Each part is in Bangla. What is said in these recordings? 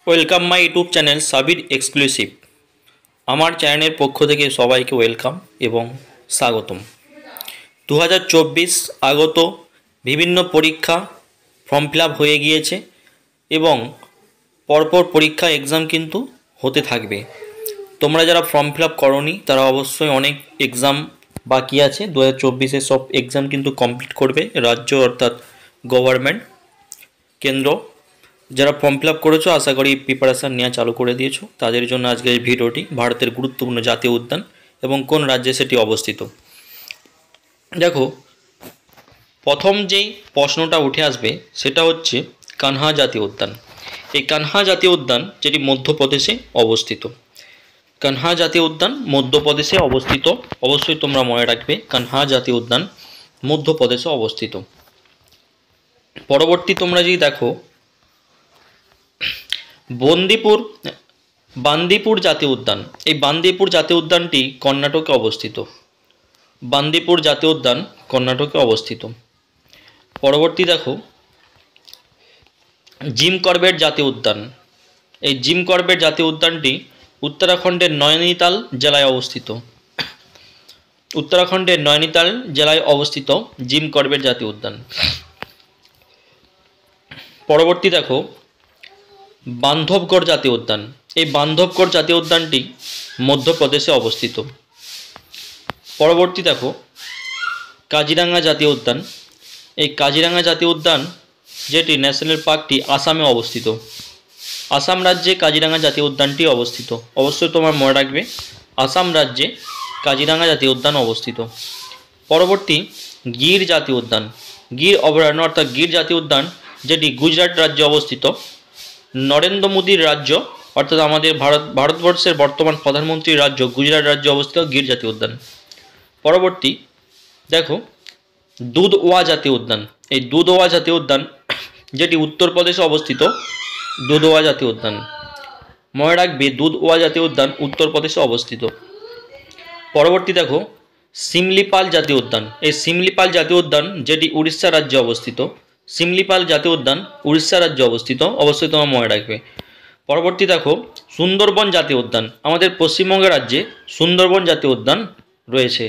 Welcome my YouTube channel Sabir exclusive. আমার চ্যানেলের পক্ষ থেকে সবাইকে ওয়েলকাম এবং স্বাগতম। 2024 আগত বিভিন্ন পরীক্ষা ফর্ম ফিল আপ হয়ে গিয়েছে এবং পরপর পরীক্ষা এক্সাম কিন্তু হতে থাকবে। তোমরা যারা ফর্ম ফিল আপ করোনি তারা অবশ্যই অনেক এক্সাম বাকি আছে। 2024-এর সব এক্সাম কিন্তু কমপ্লিট করবে রাজ্য অর্থাৎ গভর্নমেন্ট, কেন্দ্র। যারা ফর্ম ফিল আপ করেছো আশা করি প্রিপারেশান নেওয়া চালু করে দিয়েছো। তাদের জন্য আজকের এই ভিডিওটি ভারতের গুরুত্বপূর্ণ জাতীয় উদ্যান এবং কোন রাজ্যে সেটি অবস্থিত। দেখো, প্রথম যেই প্রশ্নটা উঠে আসবে সেটা হচ্ছে কানহা জাতীয় উদ্যান। এই কানহা জাতীয় উদ্যান যেটি মধ্যপ্রদেশে অবস্থিত। কানহা জাতীয় উদ্যান মধ্যপ্রদেশে অবস্থিত। অবশ্যই তোমরা মনে রাখবে কানহা জাতীয় উদ্যান মধ্যপ্রদেশে অবস্থিত। পরবর্তী তোমরা যদি দেখো বান্দিপুর জাতীয় উদ্যান। এই বান্দিপুর জাতীয় উদ্যানটি কর্ণাটকে অবস্থিত। বান্দিপুর জাতীয় উদ্যান কর্ণাটকে অবস্থিত। পরবর্তী দেখো জিম করবেট জাতীয় উদ্যান। এই জিম করবেট জাতীয় উদ্যানটি উত্তরাখণ্ডের নৈনিতাল জেলায় অবস্থিত। উত্তরাখণ্ডের নৈনিতাল জেলায় অবস্থিত জিম করবেট জাতীয় উদ্যান। পরবর্তী দেখো বান্ধবগড় জাতীয় উদ্যান। এই বান্ধবগড় জাতীয় উদ্যানটি মধ্যপ্রদেশে অবস্থিত। পরবর্তী দেখো কাজিরাঙ্গা জাতীয় উদ্যান। এই কাজিরাঙ্গা জাতীয় উদ্যান যেটি ন্যাশনাল পার্কটি আসামে অবস্থিত। আসাম রাজ্যে কাজিরাঙ্গা জাতীয় উদ্যানটি অবস্থিত। অবশ্যই তোমার মনে রাখবে আসাম রাজ্যে কাজিরাঙ্গা জাতীয় উদ্যান অবস্থিত। পরবর্তী গির জাতীয় উদ্যান। গির অভয়ারণ্য অর্থাৎ গির জাতীয় উদ্যান যেটি গুজরাট রাজ্যে অবস্থিত। নরেন্দ্র মোদীর রাজ্য অর্থাৎ আমাদের ভারতবর্ষের বর্তমান প্রধানমন্ত্রীর রাজ্য গুজরাট রাজ্যে অবস্থিত গির জাতীয় উদ্যান। পরবর্তী দেখো দুধওয়া জাতীয় উদ্যান। এই দুধওয়া জাতীয় উদ্যান যেটি উত্তরপ্রদেশে অবস্থিত। দুধওয়া জাতীয় উদ্যান মনে রাখবে দুধওয়া জাতীয় উদ্যান উত্তরপ্রদেশে অবস্থিত। পরবর্তী দেখো শিমলিপাল জাতীয় উদ্যান। এই শিমলিপাল জাতীয় উদ্যান যেটি উড়িষ্যা রাজ্যে অবস্থিত। শিমলিপাল জাতীয় উদ্যান উড়িষ্যা রাজ্যে অবস্থিত। অবশ্যই তোমার মনে রাখবে। পরবর্তী দেখো সুন্দরবন জাতীয় উদ্যান। আমাদের পশ্চিমবঙ্গ রাজ্যে সুন্দরবন জাতীয় উদ্যান রয়েছে।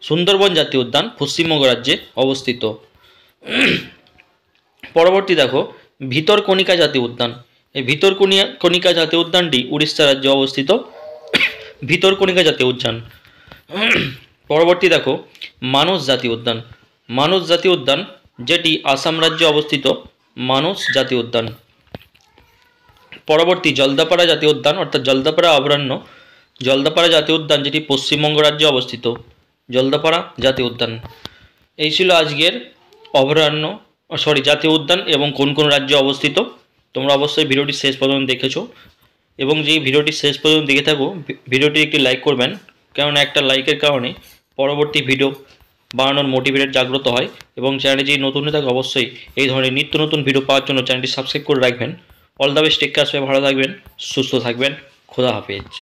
সুন্দরবন জাতীয় উদ্যান পশ্চিমবঙ্গ রাজ্যে অবস্থিত। পরবর্তী দেখো ভিতরকণিকা জাতীয় উদ্যান। এই ভিতরকণিকা জাতীয় উদ্যানটি উড়িষ্যা রাজ্যে অবস্থিত। ভিতরকণিকা জাতীয় উদ্যান। পরবর্তী দেখো মানস জাতীয় উদ্যান। মানস জাতীয় উদ্যান যেটি আসাম রাজ্যে অবস্থিত। মানস জাতীয় উদ্যান। পরবর্তী জলদাপাড়া জাতীয় উদ্যান অর্থাৎ জলদাপাড়া অভয়ারণ্য। জলদাপাড়া জাতীয় উদ্যান যেটি পশ্চিমবঙ্গ রাজ্যে অবস্থিত। জলদাপাড়া জাতীয় উদ্যান। এই ছিল আজকের জাতীয় উদ্যান এবং কোন কোন রাজ্যে অবস্থিত। তোমরা অবশ্যই ভিডিওটি শেষ পর্যন্ত দেখেছো এবং যেই ভিডিওটি শেষ পর্যন্ত দেখে থাকো ভিডিওটি একটি লাইক করবেন, কেননা একটা লাইকের কারণে পরবর্তী ভিডিও বানানোর মোটিভেটেড জাগ্রত হয়। এবং চ্যানেলে যদি নতুন হয়ে থাকে অবশ্যই এই ধরনের নিত্য নতুন ভিডিও পাওয়ার জন্য চ্যানেলটি সাবস্ক্রাইব করে রাখবেন। All the best, take care, সবাই ভালো থাকবেন, সুস্থ থাকবেন, খোদা হাফেজ।